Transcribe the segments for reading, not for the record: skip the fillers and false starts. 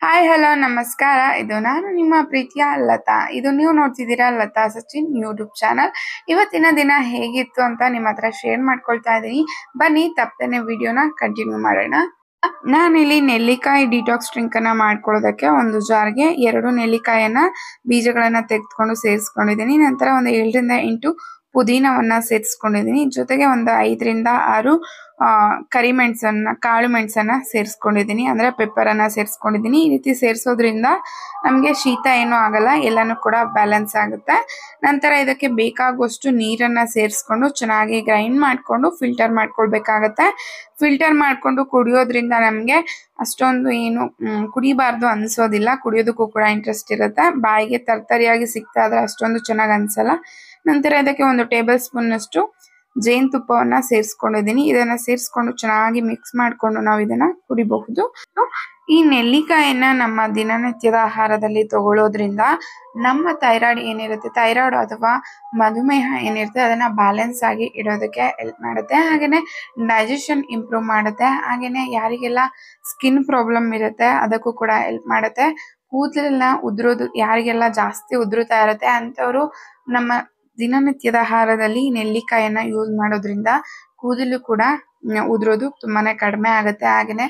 Hi hello ನಮಸ್ಕಾರ. ಇದು ನಾನು ನಿಮ್ಮ ಪ್ರೀತಿಯ ಲತಾ. ಇದು ನೀವು ನೋಡ್ತಿದ್ದೀರಾ ಲತಾ ಸಚಿನ್ ಯೂಟ್ಯೂಬ್ ಚಾನಲ್. ಇವತ್ತಿನ ದಿನ ಹೇಗಿತ್ತು ಅಂತ ನಿಮ್ಮ ಹತ್ರ ಶೇರ್ ಮಾಡ್ಕೊಳ್ತಾ ಇದ್ದೀನಿ. ಬನ್ನಿ ತಪ್ಪದೇನೆ ವಿಡಿಯೋನ ಕಂಟಿನ್ಯೂ ಮಾಡೋಣ. ನಾನಿಲ್ಲಿ ನೆಲ್ಲಿಕಾಯಿ ಡಿಟಾಕ್ಸ್ ಡ್ರಿಂಕ್ ಅನ್ನ ಮಾಡ್ಕೊಳ್ಳೋದಕ್ಕೆ ಒಂದು ಜಾರ್ಗೆ 2 ನೆಲ್ಲಿಕಾಯನ್ನ ಬೀಜಗಳನ್ನ ತೆಗೆದುಕೊಂಡು ಸೇರಿಸ್ಕೊಂಡಿದ್ದೀನಿ. ನಂತರ ಒಂದು 7 ರಿಂದ 8 ಪುದೀನವನ್ನ ಸೇರಿಸ್ಕೊಂಡಿದ್ದೀನಿ. ಜೊತೆಗೆ ಒಂದು 5 ರಿಂದ 6 ಕರಿಮೆಣಸನ್ನ ಕಾಳು ಮೆಣಸನ್ನ ಸೇರಿಸ್ಕೊಂಡಿದ್ದೀನಿ. ಅಂದ್ರೆ ಪೆಪ್ಪರ್ ಅನ್ನ ಸೇರಿಸ್ಕೊಂಡಿದ್ದೀನಿ. ಈ ರೀತಿ ಸೇರಿಸೋದ್ರಿಂದ ನಮಗೆ ಶೀತ ಏನೂ ಆಗಲ್ಲ, ಎಲ್ಲಾನು ಕೂಡ ಬ್ಯಾಲೆನ್ಸ್ ಆಗುತ್ತೆ. ನಂತರ ಇದಕ್ಕೆ ಬೇಕಾಗುವಷ್ಟು ನೀರನ್ನ ಸೇರಿಸ್ಕೊಂಡು ಚೆನ್ನಾಗಿ ಗ್ರೈಂಡ್ ಮಾಡ್ಕೊಂಡು ಫಿಲ್ಟರ್ ಮಾಡ್ಕೊಳ್ಬೇಕಾಗತ್ತೆ. ಫಿಲ್ಟರ್ ಮಾಡ್ಕೊಂಡು ಕುಡಿಯೋದ್ರಿಂದ ನಮಗೆ ಅಷ್ಟೊಂದು ಏನು ಕುಡಿಬಾರ್ದು ಅನ್ಸೋದಿಲ್ಲ. ಕುಡಿಯೋದಕ್ಕೂ ಕೂಡ ಇಂಟ್ರೆಸ್ಟ್ ಇರುತ್ತೆ. ಬಾಯಿಗೆ ತರ್ತರಿಯಾಗಿ ಸಿಗ್ತಾ ಇದ್ರೆ ಅಷ್ಟೊಂದು ಚೆನ್ನಾಗಿ ಅನ್ಸಲ್ಲ. ನಂತರ ಇದಕ್ಕೆ 1 ಟೇಬಲ್ ಸ್ಪೂನ್ ಅಷ್ಟು ಜೇನುತುಪ್ಪವನ್ನ ಸೇರಿಸ್ಕೊಂಡಿದ್ದೀನಿ. ಇದನ್ನ ಸೇರಿಸ್ಕೊಂಡು ಚೆನ್ನಾಗಿ ಮಿಕ್ಸ್ ಮಾಡ್ಕೊಂಡು ನಾವು ಇದನ್ನ ಕುಡಿಬಹುದು. ಈ ನೆಲ್ಲಿಕಾಯನ್ನ ನಮ್ಮ ದಿನನಿತ್ಯದ ಆಹಾರದಲ್ಲಿ ತಗೊಳ್ಳೋದ್ರಿಂದ ನಮ್ಮ ಥೈರಾಯ್ಡ್ ಏನಿರುತ್ತೆ, ಥೈರಾಯ್ಡ್ ಅಥವಾ ಮಧುಮೇಹ ಏನಿರುತ್ತೆ ಅದನ್ನ ಬ್ಯಾಲೆನ್ಸ್ ಆಗಿ ಇಡೋದಕ್ಕೆ ಹೆಲ್ಪ್ ಮಾಡುತ್ತೆ. ಹಾಗೇನೆ ಡೈಜೆಷನ್ ಇಂಪ್ರೂವ್ ಮಾಡುತ್ತೆ. ಹಾಗೇನೆ ಯಾರಿಗೆಲ್ಲ ಸ್ಕಿನ್ ಪ್ರಾಬ್ಲಮ್ ಇರುತ್ತೆ ಅದಕ್ಕೂ ಕೂಡ ಹೆಲ್ಪ್ ಮಾಡುತ್ತೆ. ಕೂದಲೆಲ್ಲ ಉದುರೋದು ಯಾರಿಗೆಲ್ಲ ಜಾಸ್ತಿ ಉದುರುತ್ತಾ ಇರುತ್ತೆ ಅಂತವರು ನಮ್ಮ ದಿನನಿತ್ಯದ ಆಹಾರದಲ್ಲಿ ನೆಲ್ಲಿಕಾಯನ್ನ ಯೂಸ್ ಮಾಡೋದ್ರಿಂದ ಕೂದಲು ಕೂಡ ಉದುರೋದು ತುಂಬಾನೇ ಕಡಿಮೆ ಆಗುತ್ತೆ. ಹಾಗೇನೆ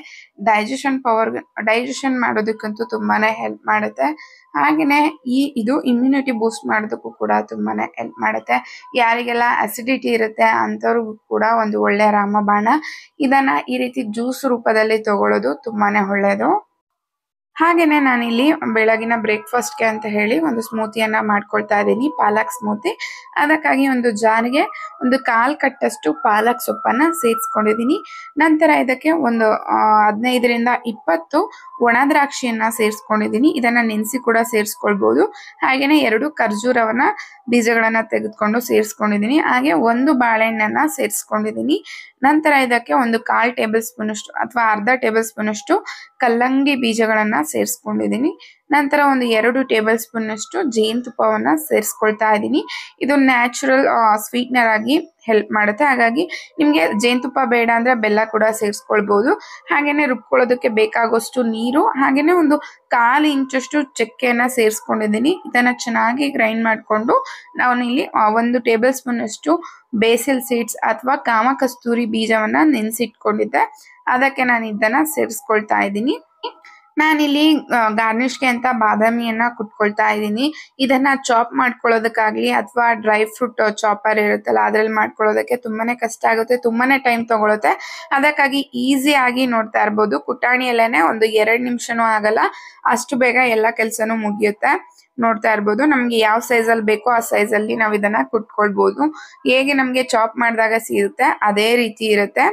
ಡೈಜೆಷನ್ ಮಾಡೋದಕ್ಕಂತೂ ತುಂಬಾನೇ ಹೆಲ್ಪ್ ಮಾಡುತ್ತೆ. ಹಾಗೇನೆ ಇದು ಇಮ್ಯುನಿಟಿ ಬೂಸ್ಟ್ ಮಾಡೋದಕ್ಕೂ ಕೂಡ ತುಂಬಾನೇ ಹೆಲ್ಪ್ ಮಾಡುತ್ತೆ. ಯಾರಿಗೆಲ್ಲ ಅಸಿಡಿಟಿ ಇರುತ್ತೆ ಅಂತವ್ರಿಗೂ ಕೂಡ ಒಂದು ಒಳ್ಳೆ ರಾಮಬಾಣ. ಇದನ್ನ ಈ ರೀತಿ ಜ್ಯೂಸ್ ರೂಪದಲ್ಲಿ ತಗೊಳ್ಳೋದು ತುಂಬಾನೇ ಒಳ್ಳೆಯದು. ಹಾಗೇನೆ ನಾನಿಲ್ಲಿ ಬೆಳಗಿನ ಬ್ರೇಕ್ಫಾಸ್ಟ್ಗೆ ಅಂತ ಹೇಳಿ ಒಂದು ಸ್ಮೂತಿಯನ್ನ ಮಾಡ್ಕೊಳ್ತಾ ಇದ್ದೀನಿ, ಪಾಲಕ್ ಸ್ಮೂತಿ. ಅದಕ್ಕಾಗಿ ಒಂದು ಜಾರ್ಗೆ 1/4 ಕಟ್ಟಷ್ಟು ಪಾಲಕ್ ಸೊಪ್ಪನ್ನ ಸೇರಿಸ್ಕೊಂಡಿದ್ದೀನಿ. ನಂತರ ಇದಕ್ಕೆ ಒಂದು 15 ರಿಂದ 20 ಒಣ ದ್ರಾಕ್ಷಿಯನ್ನ ಸೇರಿಸ್ಕೊಂಡಿದ್ದೀನಿ. ಇದನ್ನ ನೆನೆಸಿ ಕೂಡ ಸೇರಿಸ್ಕೊಳ್ಬಹುದು. ಹಾಗೇನೆ 2 ಖರ್ಜೂರವನ್ನ ಬೀಜಗಳನ್ನ ತೆಗೆದುಕೊಂಡು ಸೇರಿಸ್ಕೊಂಡಿದ್ದೀನಿ. ಹಾಗೆ 1 ಬಾಳೆಹಣ್ಣನ್ನ ಸೇರಿಸ್ಕೊಂಡಿದ್ದೀನಿ. ನಂತರ ಇದಕ್ಕೆ 1/4 ಟೇಬಲ್ ಸ್ಪೂನ್ ಅಷ್ಟು ಅಥವಾ ಅರ್ಧ ಟೇಬಲ್ ಸ್ಪೂನ್ ಅಷ್ಟು ಕಲ್ಲಂಗಡಿ ಬೀಜಗಳನ್ನ ಸೇರಿಸ್ಕೊಂಡಿದ್ದೀನಿ. ನಂತರ ಒಂದು 2 ಟೇಬಲ್ ಸ್ಪೂನ್ ಅಷ್ಟು ಜೇನುತುಪ್ಪವನ್ನ ಸೇರಿಸ್ಕೊಳ್ತಾ ಇದ್ದೀನಿ. ಇದು ನ್ಯಾಚುರಲ್ ಸ್ವೀಟ್ನರ್ ಆಗಿ ಹೆಲ್ಪ್ ಮಾಡುತ್ತೆ. ಹಾಗಾಗಿ ನಿಮ್ಗೆ ಜೇನುತುಪ್ಪ ಬೇಡ ಅಂದ್ರೆ ಬೆಲ್ಲ ಕೂಡ ಸೇರಿಸ್ಕೊಳ್ಬಹುದು. ಹಾಗೇನೆ ರುಬ್ಕೊಳ್ಳೋದಕ್ಕೆ ಬೇಕಾಗುವಷ್ಟು ನೀರು, ಹಾಗೇನೆ ಒಂದು 1/4 ಇಂಚಷ್ಟು ಚಕ್ಕೆಯನ್ನ ಸೇರಿಸ್ಕೊಂಡಿದ್ದೀನಿ. ಇದನ್ನ ಚೆನ್ನಾಗಿ ಗ್ರೈಂಡ್ ಮಾಡ್ಕೊಂಡು ನಾವು ಇಲ್ಲಿ 1 ಟೇಬಲ್ ಸ್ಪೂನ್ ಅಷ್ಟು ಬೇಸಿಲ್ ಸೀಡ್ಸ್ ಅಥವಾ ಕಾಮಕಸ್ತೂರಿ ಬೀಜವನ್ನ ನೆನೆಸಿಟ್ಕೊಂಡಿದ್ದೆ, ಅದಕ್ಕೆ ನಾನು ಇದನ್ನ ಸೇರಿಸ್ಕೊಳ್ತಾ ಇದ್ದೀನಿ. ನಾನಿಲ್ಲಿ ಗಾರ್ನಿಷ್ಗೆ ಅಂತ ಬಾದಾಮಿಯನ್ನ ಕುಟ್ಕೊಳ್ತಾ ಇದ್ದೀನಿ. ಇದನ್ನ ಚಾಪ್ ಮಾಡ್ಕೊಳ್ಳೋದಕ್ಕಾಗ್ಲಿ ಅಥವಾ ಡ್ರೈ ಫ್ರೂಟ್ ಚಾಪರ್ ಇರುತ್ತಲ್ಲ ಅದ್ರಲ್ಲಿ ಮಾಡ್ಕೊಳ್ಳೋದಕ್ಕೆ ತುಂಬಾನೇ ಕಷ್ಟ ಆಗುತ್ತೆ, ತುಂಬಾನೇ ಟೈಮ್ ತಗೊಳುತ್ತೆ. ಅದಕ್ಕಾಗಿ ಈಸಿ ಆಗಿ ನೋಡ್ತಾ ಇರ್ಬೋದು, ಕುಟಾಣಿಯಲ್ಲೇನೆ ಒಂದು 2 ನಿಮಿಷನೂ ಆಗಲ್ಲ, ಅಷ್ಟು ಬೇಗ ಎಲ್ಲ ಕೆಲ್ಸನೂ ಮುಗಿಯುತ್ತೆ. ನೋಡ್ತಾ ಇರ್ಬೋದು, ನಮ್ಗೆ ಯಾವ ಸೈಜಲ್ಲಿ ಬೇಕೋ ಆ ಸೈಜಲ್ಲಿ ನಾವು ಇದನ್ನ ಕುಟ್ಕೊಳ್ಬಹುದು. ಹೇಗೆ ನಮ್ಗೆ ಚಾಪ್ ಮಾಡಿದಾಗ ಸಿಗುತ್ತೆ ಅದೇ ರೀತಿ ಇರುತ್ತೆ.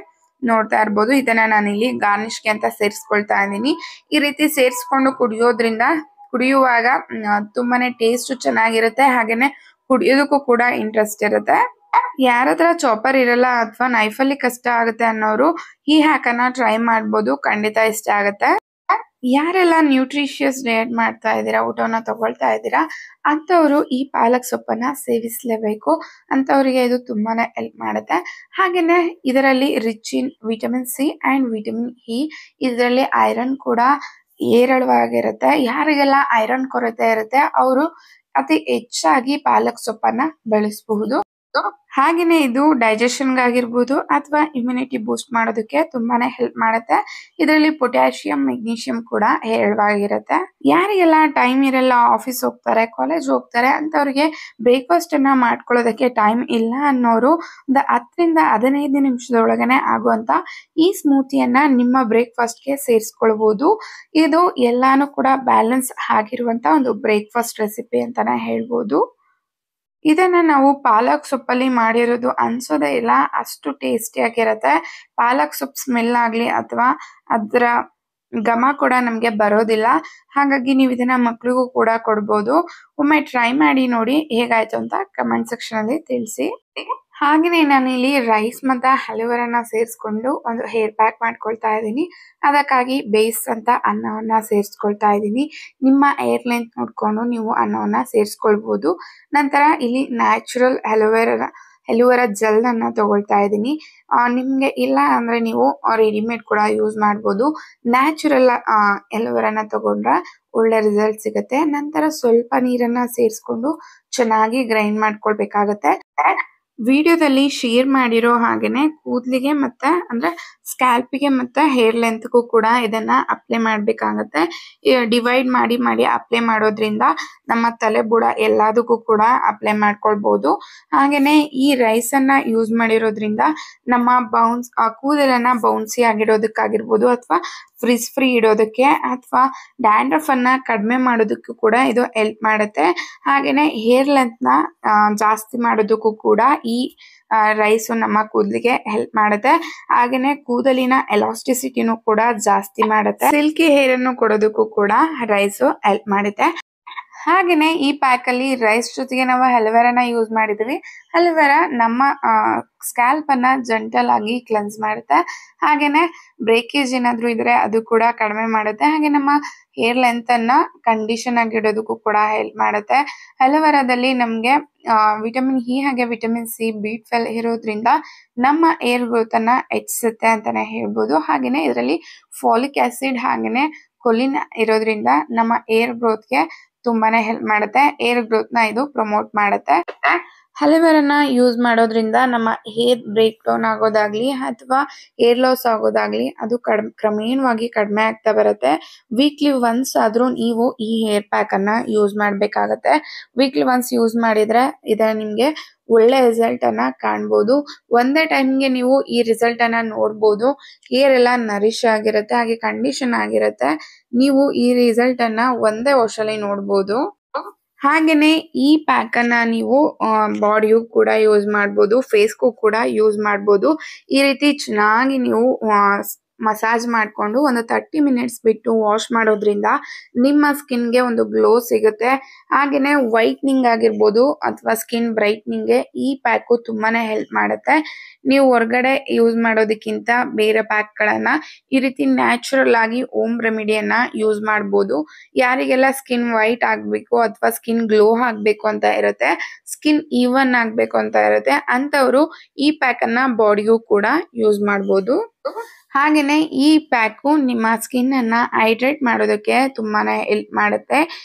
ನೋಡ್ತಾ ಇರ್ಬೋದು, ಇದನ್ನ ನಾನಿಲ್ಲಿ ಗಾರ್ನಿಷ್ಗೆ ಅಂತ ಸೇರಿಸ್ಕೊಳ್ತಾ ಇದ್ದೀನಿ. ಈ ರೀತಿ ಸೇರಿಸ್ಕೊಂಡು ಕುಡಿಯುವಾಗ ತುಂಬಾನೇ ಟೇಸ್ಟ್ ಚೆನ್ನಾಗಿರುತ್ತೆ. ಹಾಗೇನೆ ಕುಡಿಯೋದಕ್ಕೂ ಕೂಡ ಇಂಟ್ರೆಸ್ಟ್ ಇರುತ್ತೆ. ಯಾರತ್ರ ಚಾಪರ್ ಇರಲ್ಲ ಅಥವಾ ನೈಫಲ್ಲಿ ಕಷ್ಟ ಆಗುತ್ತೆ ಅನ್ನೋರು ಈ ಹ್ಯಾಕನ್ನ ಟ್ರೈ ಮಾಡ್ಬೋದು, ಖಂಡಿತ ಇಷ್ಟ ಆಗುತ್ತೆ. ಯಾರೆಲ್ಲ ನ್ಯೂಟ್ರಿಷಿಯಸ್ ಡಯಟ್ ಮಾಡ್ತಾ ಇದ್ದೀರಾ, ಊಟವನ್ನ ತಗೊಳ್ತಾ ಇದ್ದೀರಾ ಅಂತವರು ಈ ಪಾಲಕ್ ಸೊಪ್ಪನ್ನ ಸೇವಿಸಲೇಬೇಕು. ಅಂತವರಿಗೆ ಇದು ತುಂಬಾನೇ ಹೆಲ್ಪ್ ಮಾಡುತ್ತೆ. ಹಾಗೇನೆ ಇದರಲ್ಲಿ rich in vitamin C and vitamin E. ಇದರಲ್ಲಿ ಐರನ್ ಕೂಡ ಹೇರಳವಾಗಿರುತ್ತೆ. ಯಾರಿಗೆಲ್ಲ ಐರನ್ ಕೊರತೆ ಇರುತ್ತೆ ಅವರು ಅತಿ ಹೆಚ್ಚಾಗಿ ಪಾಲಕ್ ಸೊಪ್ಪನ್ನ ಬಳಸಬಹುದು. ಹಾಗೇನೆ ಇದು ಡೈಜೆಷನ್ಗಾಗಿರ್ಬೋದು ಅಥವಾ ಇಮ್ಯುನಿಟಿ ಬೂಸ್ಟ್ ಮಾಡೋದಕ್ಕೆ ತುಂಬಾನೇ ಹೆಲ್ಪ್ ಮಾಡುತ್ತೆ. ಇದರಲ್ಲಿ ಪೊಟ್ಯಾಷಿಯಂ ಮೆಗ್ನೀಷಿಯಂ ಕೂಡ ಹೇರಳವಾಗಿರುತ್ತೆ. ಯಾರಿಗೆಲ್ಲ ಟೈಮ್ ಇರಲ್ಲ, ಆಫೀಸ್ ಹೋಗ್ತಾರೆ, ಕಾಲೇಜ್ ಹೋಗ್ತಾರೆ ಅಂತವ್ರಿಗೆ ಬ್ರೇಕ್ಫಾಸ್ಟ್ ಅನ್ನ ಮಾಡ್ಕೊಳ್ಳೋದಕ್ಕೆ ಟೈಮ್ ಇಲ್ಲ ಅನ್ನೋರು ಒಂದು 10 ರಿಂದ 15 ನಿಮಿಷದೊಳಗನೆ ಆಗುವಂತ ಈ ಸ್ಮೂತಿಯನ್ನ ನಿಮ್ಮ ಬ್ರೇಕ್ಫಾಸ್ಟ್ಗೆ ಸೇರಿಸ್ಕೊಳ್ಬಹುದು. ಇದು ಎಲ್ಲಾನು ಕೂಡ ಬ್ಯಾಲೆನ್ಸ್ ಆಗಿರುವಂತ ಒಂದು ಬ್ರೇಕ್ಫಾಸ್ಟ್ ರೆಸಿಪಿ ಅಂತಾನೆ ಹೇಳ್ಬೋದು. ಇದನ್ನ ನಾವು ಪಾಲಕ್ ಸೊಪ್ಪಲ್ಲಿ ಮಾಡಿರೋದು ಅನ್ಸೋದೇ ಇಲ್ಲ, ಅಷ್ಟು ಟೇಸ್ಟಿಯಾಗಿರುತ್ತೆ. ಪಾಲಕ್ ಸೊಪ್ಪು ಸ್ಮೆಲ್ ಆಗ್ಲಿ ಅಥವಾ ಅದರ ಘಮ ಕೂಡ ನಮ್ಗೆ ಬರೋದಿಲ್ಲ. ಹಾಗಾಗಿ ನೀವು ಇದನ್ನ ಮಕ್ಳಿಗೂ ಕೂಡ ಕೊಡ್ಬೋದು. ಒಮ್ಮೆ ಟ್ರೈ ಮಾಡಿ ನೋಡಿ ಹೇಗಾಯ್ತು ಅಂತ ಕಮೆಂಟ್ ಸೆಕ್ಷನ್ ಅಲ್ಲಿ ತಿಳಿಸಿ. ಹಾಗೇನೆ ನಾನಿಲ್ಲಿ ರೈಸ್ ಮತ್ತೆ ಹಲವರನ್ನ ಸೇರಿಸ್ಕೊಂಡು ಒಂದು ಹೇರ್ ಪ್ಯಾಕ್ ಮಾಡ್ಕೊಳ್ತಾ ಇದ್ದೀನಿ. ಅದಕ್ಕಾಗಿ ಬೇಸ್ ಅಂತ ಅನ್ನವನ್ನ ಸೇರಿಸ್ಕೊಳ್ತಾ ಇದ್ದೀನಿ. ನಿಮ್ಮ ಏರ್ ಲೆಂತ್ ನೋಡ್ಕೊಂಡು ನೀವು ಅನ್ನವನ್ನ ಸೇರಿಸ್ಕೊಳ್ಬಹುದು. ನಂತರ ಇಲ್ಲಿ ನ್ಯಾಚುರಲ್ ಅಲೋವೆರಾ ಎಲೋವೆರಾ ಜೆಲ್ ಅನ್ನ ತಗೊಳ್ತಾ ಇದ್ದೀನಿ. ನಿಮ್ಗೆ ಇಲ್ಲ ಅಂದ್ರೆ ನೀವು ರೆಡಿಮೇಡ್ ಕೂಡ ಯೂಸ್ ಮಾಡ್ಬೋದು. ನ್ಯಾಚುರಲ್ ಎಲೋವೆರಾನ ತಗೊಂಡ್ರೆ ಒಳ್ಳೆ ರಿಸಲ್ಟ್ ಸಿಗುತ್ತೆ. ನಂತರ ಸ್ವಲ್ಪ ನೀರನ್ನ ಸೇರಿಸ್ಕೊಂಡು ಚೆನ್ನಾಗಿ ಗ್ರೈಂಡ್ ಮಾಡ್ಕೊಳ್ಬೇಕಾಗತ್ತೆ. ವಿಡಿಯೋದಲ್ಲಿ ಶೇರ್ ಮಾಡಿರೋ ಹಾಗೇನೆ ಕೂದಲಿಗೆ ಮತ್ತೆ ಅಂದ್ರೆ ಸ್ಕ್ಯಾಲ್ಪಿಗೆ ಮತ್ತೆ ಹೇರ್ ಲೆಂತ್ಗೂ ಕೂಡ ಇದನ್ನ ಅಪ್ಲೈ ಮಾಡ್ಬೇಕಾಗತ್ತೆ. ಡಿವೈಡ್ ಮಾಡಿ ಮಾಡಿ ಅಪ್ಲೈ ಮಾಡೋದ್ರಿಂದ ನಮ್ಮ ತಲೆ ಬುಡ ಎಲ್ಲದಕ್ಕೂ ಕೂಡ ಅಪ್ಲೈ ಮಾಡ್ಕೊಳ್ಬಹುದು. ಹಾಗೇನೆ ಈ ರೈಸ್ ಅನ್ನ ಯೂಸ್ ಮಾಡಿರೋದ್ರಿಂದ ನಮ್ಮ ಕೂದಲನ್ನ ಬೌನ್ಸಿ ಆಗಿಡೋದಕ್ಕಾಗಿರ್ಬೋದು ಅಥವಾ ಫ್ರಿಜ್ ಫ್ರೀ ಇಡೋದಕ್ಕೆ ಅಥವಾ ಡ್ಯಾಂಡ್ರಫ್ ಅನ್ನ ಕಡಿಮೆ ಮಾಡೋದಕ್ಕೂ ಕೂಡ ಇದು ಹೆಲ್ಪ್ ಮಾಡುತ್ತೆ. ಹಾಗೇನೆ ಹೇರ್ ಲೆಂತ್ ನ ಜಾಸ್ತಿ ಮಾಡೋದಕ್ಕೂ ಕೂಡ ಈ ರೈಸು ನಮ್ಮ ಕೂದಲಿಗೆ ಹೆಲ್ಪ್ ಮಾಡುತ್ತೆ. ಹಾಗೇನೆ ಕೂದಲಿನ ಎಲಾಸ್ಟಿಸಿಟಿನೂ ಕೂಡ ಜಾಸ್ತಿ ಮಾಡುತ್ತೆ. ಸಿಲ್ಕಿ ಹೇರ್ ಅನ್ನು ಕೊಡೋದಕ್ಕೂ ಕೂಡ ರೈಸು ಹೆಲ್ಪ್ ಮಾಡುತ್ತೆ. ಹಾಗೇನೆ ಈ ಪ್ಯಾಕ್ ಅಲ್ಲಿ ರೈಸ್ ಜೊತೆಗೆ ನಾವು ಅಲೋವೆರಾನ ಯೂಸ್ ಮಾಡಿದ್ವಿ. ಅಲೋವೆರಾ ನಮ್ಮ ಸ್ಕ್ಯಾಲ್ಪ್ ಅನ್ನ ಜೆಂಟಲ್ ಆಗಿ ಕ್ಲೆನ್ಸ್ ಮಾಡುತ್ತೆ. ಹಾಗೇನೆ ಬ್ರೇಕೇಜ್ ಏನಾದ್ರು ಇದ್ರೆ ಅದು ಕೂಡ ಕಡಿಮೆ ಮಾಡುತ್ತೆ. ಹಾಗೆ ನಮ್ಮ ಹೇರ್ ಲೆಂತ್ ಅನ್ನ ಕಂಡೀಷನ್ ಆಗಿ ಇಡೋದಕ್ಕೂ ಕೂಡ ಹೆಲ್ಪ್ ಮಾಡುತ್ತೆ. ಅಲೋವೆರಾದಲ್ಲಿ ನಮ್ಗೆ ವಿಟಮಿನ್ ಇ ಹಾಗೆ ವಿಟಮಿನ್ ಸಿ B12 ಇರೋದ್ರಿಂದ ನಮ್ಮ ಏರ್ ಗ್ರೋತ್ ಅನ್ನ ಹೆಚ್ಚಿಸುತ್ತೆ ಅಂತಾನೆ ಹೇಳ್ಬೋದು. ಹಾಗೇನೆ ಇದರಲ್ಲಿ ಫಾಲಿಕ್ ಆಸಿಡ್ ಹಾಗೇನೆ ಕೊಲಿನ್ ಇರೋದ್ರಿಂದ ನಮ್ಮ ಏರ್ ಗ್ರೋತ್ಗೆ ತುಂಬಾನೇ ಹೆಲ್ಪ್ ಮಾಡುತ್ತೆ. ಏರ್ ಗ್ರೋತ್ ನ ಇದು ಪ್ರಮೋಟ್ ಮಾಡುತ್ತೆ. ಅಲೋವೆರಾನ ಯೂಸ್ ಮಾಡೋದ್ರಿಂದ ನಮ್ಮ ಹೇರ್ ಬ್ರೇಕ್ ಡೌನ್ ಆಗೋದಾಗ್ಲಿ ಅಥವಾ ಹೇರ್ ಲಾಸ್ ಆಗೋದಾಗ್ಲಿ ಅದು ಕ್ರಮೇಣವಾಗಿ ಕಡಿಮೆ ಆಗ್ತಾ ಬರುತ್ತೆ. ವೀಕ್ಲಿ ಒನ್ಸ್ ಆದ್ರೂ ನೀವು ಈ ಹೇರ್ ಪ್ಯಾಕ್ ಅನ್ನ ಯೂಸ್ ಮಾಡ್ಬೇಕಾಗತ್ತೆ. ವೀಕ್ಲಿ ಒನ್ಸ್ ಯೂಸ್ ಮಾಡಿದ್ರೆ ಇದ ನಿಮ್ಗೆ ಒಳ್ಳೆ ರಿಸಲ್ಟ್ ಅನ್ನ ಕಾಣ್ಬೋದು. ಒಂದೇ ಟೈಮ್ಗೆ ನೀವು ಈ ರಿಸಲ್ಟ್ ಅನ್ನ ನೋಡ್ಬೋದು. ಹೇರ್ ಎಲ್ಲ ನರಿಶ್ ಆಗಿರುತ್ತೆ ಹಾಗೆ ಕಂಡೀಷನ್ ಆಗಿರುತ್ತೆ. ನೀವು ಈ ರಿಸಲ್ಟ್ ಅನ್ನ ಒಂದೇ ವರ್ಷದಲ್ಲಿ ನೋಡ್ಬೋದು. ಹಾಗೇನೆ ಈ ಪ್ಯಾಕ್ ಅನ್ನ ನೀವು ಬಾಡಿಯೂ ಕೂಡ ಯೂಸ್ ಮಾಡ್ಬೋದು, ಫೇಸ್ಗೂ ಕೂಡ ಯೂಸ್ ಮಾಡ್ಬೋದು. ಈ ರೀತಿ ಚೆನ್ನಾಗಿ ನೀವು ಮಸಾಜ್ ಮಾಡ್ಕೊಂಡು ಒಂದು 30 ಮಿನಿಟ್ಸ್ ಬಿಟ್ಟು ವಾಶ್ ಮಾಡೋದ್ರಿಂದ ನಿಮ್ಮ ಸ್ಕಿನ್ಗೆ ಒಂದು ಗ್ಲೋ ಸಿಗುತ್ತೆ. ಹಾಗೇನೆ ವೈಟ್ನಿಂಗ್ ಆಗಿರ್ಬೋದು ಅಥವಾ ಸ್ಕಿನ್ ಬ್ರೈಟ್ನಿಂಗ್ಗೆ ಈ ಪ್ಯಾಕು ತುಂಬಾನೇ ಹೆಲ್ಪ್ ಮಾಡುತ್ತೆ. ನೀವು ಹೊರಗಡೆ ಯೂಸ್ ಮಾಡೋದಕ್ಕಿಂತ ಬೇರೆ ಪ್ಯಾಕ್ಗಳನ್ನ ಈ ರೀತಿ ನ್ಯಾಚುರಲ್ ಆಗಿ ಹೋಮ್ ರೆಮಿಡಿಯನ್ನ ಯೂಸ್ ಮಾಡ್ಬೋದು. ಯಾರಿಗೆಲ್ಲ ಸ್ಕಿನ್ ವೈಟ್ ಆಗ್ಬೇಕು ಅಥವಾ ಸ್ಕಿನ್ ಗ್ಲೋ ಆಗ್ಬೇಕು ಅಂತ ಇರುತ್ತೆ, ಸ್ಕಿನ್ ಈವನ್ ಆಗ್ಬೇಕು ಅಂತ ಇರುತ್ತೆ ಅಂತವರು ಈ ಪ್ಯಾಕ್ ಅನ್ನ ಬಾಡಿಗೂ ಕೂಡ ಯೂಸ್ ಮಾಡ್ಬೋದು. ಹಾಗೇನೆ ಈ ಪ್ಯಾಕು ನಿಮ್ಮ ಸ್ಕಿನ್ ಅನ್ನ ಹೈಡ್ರೇಟ್ ಮಾಡೋದಕ್ಕೆ ತುಂಬಾನೇ ಹೆಲ್ಪ್ ಮಾಡುತ್ತೆ.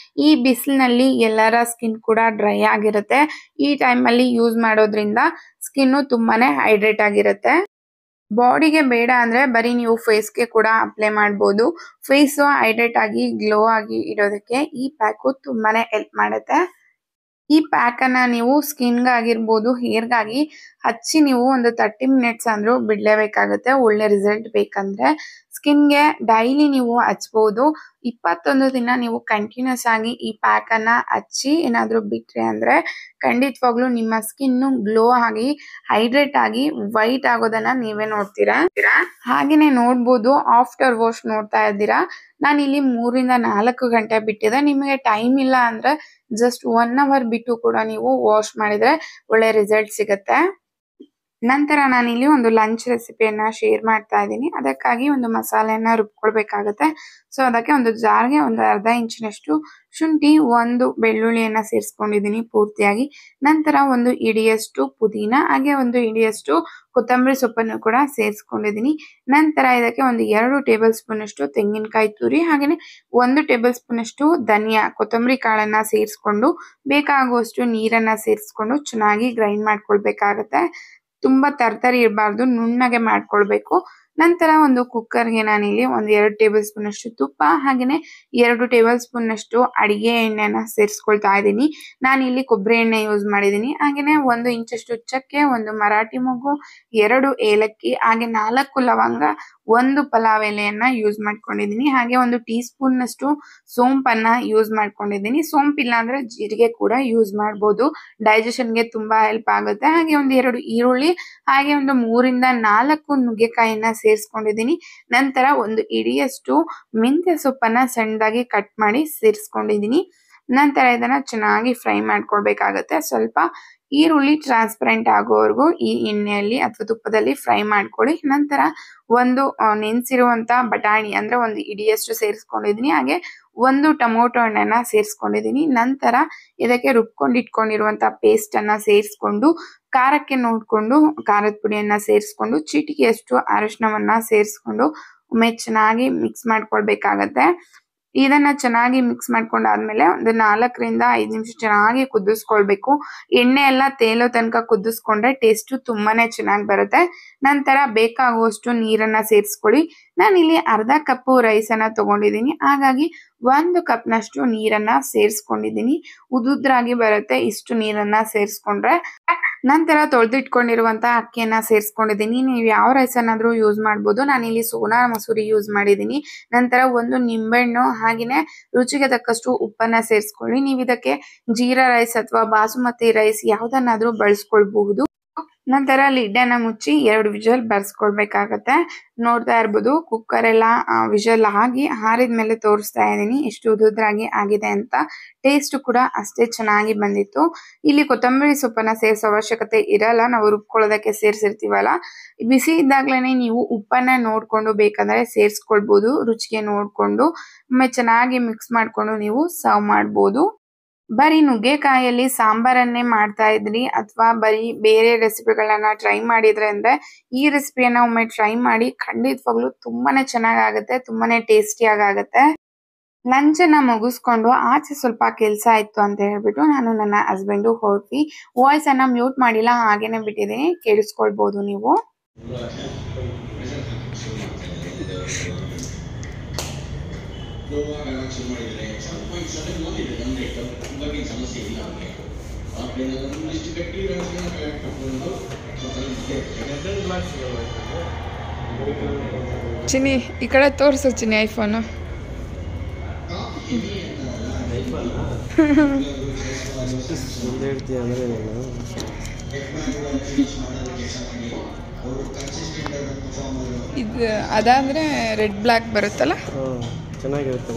ಈ ಬಿಸಿಲಿನಲ್ಲಿ ಎಲ್ಲರ ಸ್ಕಿನ್ ಕೂಡ ಡ್ರೈ ಆಗಿರುತ್ತೆ. ಈ ಟೈಮ್ ಅಲ್ಲಿ ಯೂಸ್ ಮಾಡೋದ್ರಿಂದ ಸ್ಕಿನ್ ತುಂಬಾನೇ ಹೈಡ್ರೇಟ್ ಆಗಿರುತ್ತೆ. ಬಾಡಿಗೆ ಬೇಡ ಅಂದ್ರೆ ಬರೀ ನೀವು ಫೇಸ್ಗೆ ಕೂಡ ಅಪ್ಲೈ ಮಾಡ್ಬೋದು. ಫೇಸ್ ಹೈಡ್ರೇಟ್ ಆಗಿ ಗ್ಲೋ ಆಗಿ ಇಡೋದಕ್ಕೆ ಈ ಪ್ಯಾಕು ತುಂಬಾನೇ ಹೆಲ್ಪ್ ಮಾಡುತ್ತೆ. ಈ ಪ್ಯಾಕ್ ಅನ್ನ ನೀವು ಸ್ಕಿನ್ಗಾಗಿರ್ಬೋದು ಹೇರ್ಗಾಗಿ ಹಚ್ಚಿ ನೀವು ಒಂದು 30 ಮಿನಿಟ್ಸ್ ಅಂದ್ರೂ ಬಿಡ್ಲೇಬೇಕಾಗುತ್ತೆ ಒಳ್ಳೆ ರಿಸಲ್ಟ್ ಬೇಕಂದ್ರೆ. ಸ್ಕಿನ್ಗೆ ಡೈಲಿ ನೀವು ಹಚ್ಬೋದು. 21 ದಿನ ನೀವು ಕಂಟಿನ್ಯೂಸ್ ಆಗಿ ಈ ಪ್ಯಾಕ್ ಅನ್ನ ಹಚ್ಚಿ ಏನಾದ್ರೂ ಬಿಟ್ರೆ ಅಂದ್ರೆ ಖಂಡಿತವಾಗ್ಲೂ ನಿಮ್ಮ ಸ್ಕಿನ್ ಗ್ಲೋ ಆಗಿ ಹೈಡ್ರೇಟ್ ಆಗಿ ವೈಟ್ ಆಗೋದನ್ನ ನೀವೇ ನೋಡ್ತೀರಾ. ಹಾಗೇನೆ ನೋಡ್ಬೋದು ಆಫ್ಟರ್ ವಾಶ್ ನೋಡ್ತಾ ಇದ್ದೀರಾ. ನಾನು ಇಲ್ಲಿ 3 ರಿಂದ 4 ಗಂಟೆ ಬಿಟ್ಟಿದೆ. ನಿಮಗೆ ಟೈಮ್ ಇಲ್ಲ ಅಂದ್ರೆ ಜಸ್ಟ್ 1 ಅವರ್ ಬಿಟ್ಟು ಕೂಡ ನೀವು ವಾಶ್ ಮಾಡಿದ್ರೆ ಒಳ್ಳೆ ರಿಸಲ್ಟ್ ಸಿಗುತ್ತೆ. ನಂತರ ನಾನಿಲ್ಲಿ ಒಂದು ಲಂಚ್ ರೆಸಿಪಿಯನ್ನ ಶೇರ್ ಮಾಡ್ತಾ ಇದ್ದೀನಿ. ಅದಕ್ಕಾಗಿ ಒಂದು ಮಸಾಲೆಯನ್ನ ರುಬ್ಕೊಳ್ಬೇಕಾಗತ್ತೆ. ಸೊ ಅದಕ್ಕೆ ಒಂದು ಜಾರ್ಗೆ ಒಂದು ಅರ್ಧ ಇಂಚಿನಷ್ಟು ಶುಂಠಿ, ಒಂದು ಬೆಳ್ಳುಳ್ಳಿಯನ್ನ ಸೇರಿಸ್ಕೊಂಡಿದ್ದೀನಿ ಪೂರ್ತಿಯಾಗಿ. ನಂತರ ಒಂದು ಇಡಿಯಷ್ಟು ಪುದೀನ ಹಾಗೆ ಒಂದು ಇಡಿಯಷ್ಟು ಕೊತ್ತಂಬರಿ ಸೊಪ್ಪನ್ನು ಕೂಡ ಸೇರಿಸ್ಕೊಂಡಿದ್ದೀನಿ. ನಂತರ ಇದಕ್ಕೆ ಒಂದು 2 ಟೇಬಲ್ ಸ್ಪೂನ್ ಅಷ್ಟು ತೆಂಗಿನಕಾಯಿ ತುರಿ ಹಾಗೇನೆ 1 ಟೇಬಲ್ ಸ್ಪೂನ್ ಅಷ್ಟು ಧನಿಯಾ ಕೊತ್ತಂಬರಿ ಕಾಳನ್ನ ಸೇರಿಸ್ಕೊಂಡು ಬೇಕಾಗುವಷ್ಟು ನೀರನ್ನ ಸೇರಿಸ್ಕೊಂಡು ಚೆನ್ನಾಗಿ ಗ್ರೈಂಡ್ ಮಾಡ್ಕೊಳ್ಬೇಕಾಗತ್ತೆ. ತುಂಬಾ ತರ್ತರಿ ಇರಬಾರ್ದು, ನುಣ್ಣಗೆ ಮಾಡ್ಕೊಳ್ಬೇಕು. ನಂತರ ಒಂದು ಕುಕ್ಕರ್ಗೆ ನಾನಿಲ್ಲಿ ಒಂದು 2 ಟೇಬಲ್ ಸ್ಪೂನ್ ಅಷ್ಟು ತುಪ್ಪ ಹಾಗೇನೆ 2 ಟೇಬಲ್ ಸ್ಪೂನ್ ಅಷ್ಟು ಅಡಿಗೆ ಎಣ್ಣೆನ ಸೇರಿಸ್ಕೊಳ್ತಾ ಇದ್ದೀನಿ. ನಾನಿಲ್ಲಿ ಕೊಬ್ಬರಿ ಎಣ್ಣೆ ಯೂಸ್ ಮಾಡಿದ್ದೀನಿ. ಹಾಗೇನೆ 1 ಇಂಚಷ್ಟು ಚಕ್ಕೆ, 1 ಮರಾಠಿ ಮೊಗ್ಗು, 2 ಏಲಕ್ಕಿ ಹಾಗೆ 4 ಲವಂಗ, 1 ಪಲಾವ್ ಎಲೆಯನ್ನ ಯೂಸ್ ಮಾಡ್ಕೊಂಡಿದ್ದೀನಿ. ಹಾಗೆ 1 ಟೀ ಸ್ಪೂನ್ ಅಷ್ಟು ಸೋಂಪನ್ನ ಯೂಸ್ ಮಾಡ್ಕೊಂಡಿದ್ದೀನಿ. ಸೋಂಪಿಲ್ಲ ಅಂದ್ರೆ ಜೀರಿಗೆ ಕೂಡ ಯೂಸ್ ಮಾಡ್ಬೋದು. ಡೈಜೆಷನ್ಗೆ ತುಂಬಾ ಹೆಲ್ಪ್ ಆಗುತ್ತೆ. ಹಾಗೆ ಒಂದು 2 ಈರುಳ್ಳಿ ಹಾಗೆ ಒಂದು 3 ರಿಂದ 4 ನುಗ್ಗೆಕಾಯಿಯನ್ನ ಸೇರಿಸ್ಕೊಂಡಿದ್ದೀನಿ. ನಂತರ ಒಂದು ಇಡಿಯಷ್ಟು ಮೆಂತ್ಯ ಸೊಪ್ಪನ್ನ ಸಣ್ಣದಾಗಿ ಕಟ್ ಮಾಡಿ ಸೇರಿಸ್ಕೊಂಡಿದ್ದೀನಿ. ನಂತರ ಇದನ್ನ ಚೆನ್ನಾಗಿ ಫ್ರೈ ಮಾಡ್ಕೊಳ್ಬೇಕಾಗತ್ತೆ. ಸ್ವಲ್ಪ ಈರುಳ್ಳಿ ಟ್ರಾನ್ಸ್ಪರೆಂಟ್ ಆಗೋವರೆಗೂ ಈ ಎಣ್ಣೆಯಲ್ಲಿ ಅಥವಾ ತುಪ್ಪದಲ್ಲಿ ಫ್ರೈ ಮಾಡ್ಕೊಳ್ಳಿ. ನಂತರ ಒಂದು ನೆನೆಸಿರುವಂತ ಬಟಾಣಿ ಅಂದ್ರೆ ಒಂದು ಇಡಿಯಷ್ಟು ಸೇರಿಸ್ಕೊಂಡಿದೀನಿ. ಹಾಗೆ ಒಂದು ಟೊಮೊಟೊ ಹಣ್ಣನ್ನ ಸೇರಿಸ್ಕೊಂಡಿದೀನಿ. ನಂತರ ಇದಕ್ಕೆ ರುಬ್ಕೊಂಡು ಇಟ್ಕೊಂಡಿರುವಂತ ಪೇಸ್ಟ್ ಅನ್ನ ಸೇರಿಸ್ಕೊಂಡು ಖಾರಕ್ಕೆ ನೋಡ್ಕೊಂಡು ಖಾರದ ಪುಡಿಯನ್ನ ಸೇರಿಸ್ಕೊಂಡು ಚಿಟಿಕೆಯಷ್ಟು ಅರಿಶಿನವನ್ನ ಸೇರಿಸ್ಕೊಂಡು ಒಮ್ಮೆ ಚೆನ್ನಾಗಿ ಮಿಕ್ಸ್ ಮಾಡ್ಕೊಳ್ಬೇಕಾಗತ್ತೆ. ಇದನ್ನ ಚೆನ್ನಾಗಿ ಮಿಕ್ಸ್ ಮಾಡ್ಕೊಂಡಾದ್ಮೇಲೆ ಒಂದು 4 ರಿಂದ 5 ನಿಮಿಷ ಚೆನ್ನಾಗಿ ಕುದಿಸ್ಕೊಳ್ಬೇಕು. ಎಣ್ಣೆ ಎಲ್ಲ ತೇಲೋ ತನಕ ಕುದಿಸ್ಕೊಂಡ್ರೆ ಟೇಸ್ಟ್ ತುಂಬಾನೇ ಚೆನ್ನಾಗಿ ಬರುತ್ತೆ. ನಂತರ ಬೇಕಾಗುವಷ್ಟು ನೀರನ್ನ ಸೇರಿಸ್ಕೊಳ್ಳಿ. ನಾನಿಲ್ಲಿ ಅರ್ಧ ಕಪ್ ರೈಸ್ ಅನ್ನ ತಗೊಂಡಿದ್ದೀನಿ, ಹಾಗಾಗಿ 1 ಕಪ್ ನಷ್ಟು ನೀರನ್ನ ಸೇರಿಸ್ಕೊಂಡಿದ್ದೀನಿ. ಉದುದ್ರಾಗಿ ಬರುತ್ತೆ ಇಷ್ಟು ನೀರನ್ನ ಸೇರಿಸ್ಕೊಂಡ್ರೆ. ನಂತರ ತೊಳೆದಿಟ್ಕೊಂಡಿರುವಂತ ಅಕ್ಕಿಯನ್ನ ಸೇರಿಸ್ಕೊಂಡಿದ್ದೀನಿ. ನೀವು ಯಾವ ರೈಸ್ ಅನ್ನಾದ್ರೂ ಯೂಸ್ ಮಾಡ್ಬೋದು. ನಾನಿಲ್ಲಿ ಸೋನಾ ಮಸೂರಿ ಯೂಸ್ ಮಾಡಿದ್ದೀನಿ. ನಂತರ ಒಂದು ನಿಂಬೆಹಣ್ಣು ಹಾಗೇನೆ ರುಚಿಗೆ ತಕ್ಕಷ್ಟು ಉಪ್ಪನ್ನ ಸೇರಿಸ್ಕೊಳ್ಳಿ. ನೀವು ಇದಕ್ಕೆ ಜೀರಾ ರೈಸ್ ಅಥವಾ ಬಾಸುಮತಿ ರೈಸ್ ಯಾವ್ದನ್ನಾದ್ರೂ ಬಳಸ್ಕೊಳ್ಬಹುದು. ನಂತರ ಲಿಡ್ ಅನ್ನ ಮುಚ್ಚಿ 2 ವಿಜಲ್ ಬರ್ಸ್ಕೊಳ್ಬೇಕಾಗತ್ತೆ. ನೋಡ್ತಾ ಇರ್ಬೋದು ಕುಕ್ಕರ್ ಎಲ್ಲ ವಿಜಲ್ ಆಗಿ ಆರಿದ್ಮೇಲೆ ತೋರಿಸ್ತಾ ಇದ್ದೀನಿ ಎಷ್ಟು ಉದುದ್ರಾಗಿ ಆಗಿದೆ ಅಂತ. ಟೇಸ್ಟ್ ಕೂಡ ಅಷ್ಟೇ ಚೆನ್ನಾಗಿ ಬಂದಿತ್ತು. ಇಲ್ಲಿ ಕೊತ್ತಂಬರಿ ಸೊಪ್ಪನ್ನ ಸೇರಿಸೋ ಅವಶ್ಯಕತೆ ಇರಲ್ಲ, ನಾವು ರುಬ್ಕೊಳ್ಳೋದಕ್ಕೆ ಸೇರಿಸಿರ್ತೀವಲ್ಲ. ಬಿಸಿ ಇದ್ದಾಗ್ಲೇನೆ ನೀವು ಉಪ್ಪನ್ನ ನೋಡ್ಕೊಂಡು ಬೇಕಂದ್ರೆ ಸೇರಿಸ್ಕೊಳ್ಬಹುದು. ರುಚಿಗೆ ನೋಡ್ಕೊಂಡು ಒಮ್ಮೆ ಚೆನ್ನಾಗಿ ಮಿಕ್ಸ್ ಮಾಡ್ಕೊಂಡು ನೀವು ಸರ್ವ್ ಮಾಡ್ಬೋದು. ಬರೀ ನುಗ್ಗೆಕಾಯಲ್ಲಿ ಸಾಂಬಾರನ್ನೇ ಮಾಡ್ತಾ ಇದ್ರಿ ಅಥವಾ ಬರೀ ಬೇರೆ ರೆಸಿಪಿಗಳನ್ನ ಟ್ರೈ ಮಾಡಿದ್ರೆ ಅಂದ್ರೆ ಈ ರೆಸಿಪಿಯನ್ನ ಒಮ್ಮೆ ಟ್ರೈ ಮಾಡಿ. ಖಂಡಿತವಾಗ್ಲೂ ತುಂಬಾನೇ ಚೆನ್ನಾಗಾಗುತ್ತೆ, ತುಂಬಾನೇ ಟೇಸ್ಟಿಯಾಗಿ ಆಗುತ್ತೆ. ಲಂಚ್ ಅನ್ನ ಮುಗಿಸ್ಕೊಂಡು ಆಚೆ ಸ್ವಲ್ಪ ಕೆಲಸ ಇತ್ತು ಅಂತ ಹೇಳ್ಬಿಟ್ಟು ನಾನು ನನ್ನ ಹಸ್ಬೆಂಡು ಹೊರಟ್ವಿ. ವಾಯ್ಸ್ ಅನ್ನ ಮ್ಯೂಟ್ ಮಾಡಿಲ್ಲ, ಹಾಗೇನೆ ಬಿಟ್ಟಿದ್ದೀನಿ, ಕೇಳಿಸ್ಕೊಳ್ಬಹುದು ನೀವು. ಚಿನಿ ಈ ಕಡೆ ತೋರಿಸು ಚಿನಿ ಐಫೋನು. ಇದು ಅದಾದ್ರೆ ರೆಡ್ ಬ್ಲ್ಯಾಕ್ ಬರುತ್ತಲ್ಲ, ಚೆನ್ನಾಗಿರುತ್ತೆ.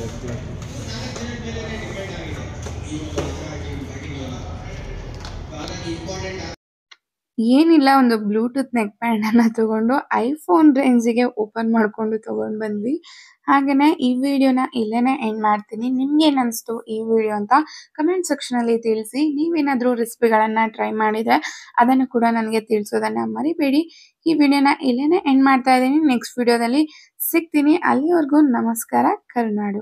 ಏನಿಲ್ಲ, ಒಂದು ಬ್ಲೂಟೂತ್ ನೆಕ್ ಬ್ಯಾಂಡ್ ಅನ್ನ ತಗೊಂಡು ಐಫೋನ್ ರೇಂಜಿಗೆ ಓಪನ್ ಮಾಡ್ಕೊಂಡು ತಗೊಂಡ್ ಬಂದ್ವಿ. ಹಾಗೇನೆ ಈ ವಿಡಿಯೋನ ಇಲ್ಲೇನೆ ಎಂಡ್ ಮಾಡ್ತೀನಿ. ನಿಮ್ಗೆ ಏನ್ ಅನ್ಸ್ತು ಈ ವಿಡಿಯೋ ಅಂತ ಕಮೆಂಟ್ ಸೆಕ್ಷನ್ ಅಲ್ಲಿ ತಿಳಿಸಿ. ನೀವೇನಾದ್ರೂ ರೆಸಿಪಿಗಳನ್ನ ಟ್ರೈ ಮಾಡಿದ್ರೆ ಅದನ್ನು ಕೂಡ ನನಗೆ ತಿಳಿಸೋದನ್ನ ಮರಿಬೇಡಿ. ಈ ವಿಡಿಯೋನ ಇಲ್ಲೇನೆ ಎಂಡ್ ಮಾಡ್ತಾ ಇದ್ದೀನಿ. ನೆಕ್ಸ್ಟ್ ವಿಡಿಯೋದಲ್ಲಿ ಸಿಗ್ತೀನಿ. ಅಲ್ಲಿವರೆಗೂ ನಮಸ್ಕಾರ. ಕರುನಾಡು.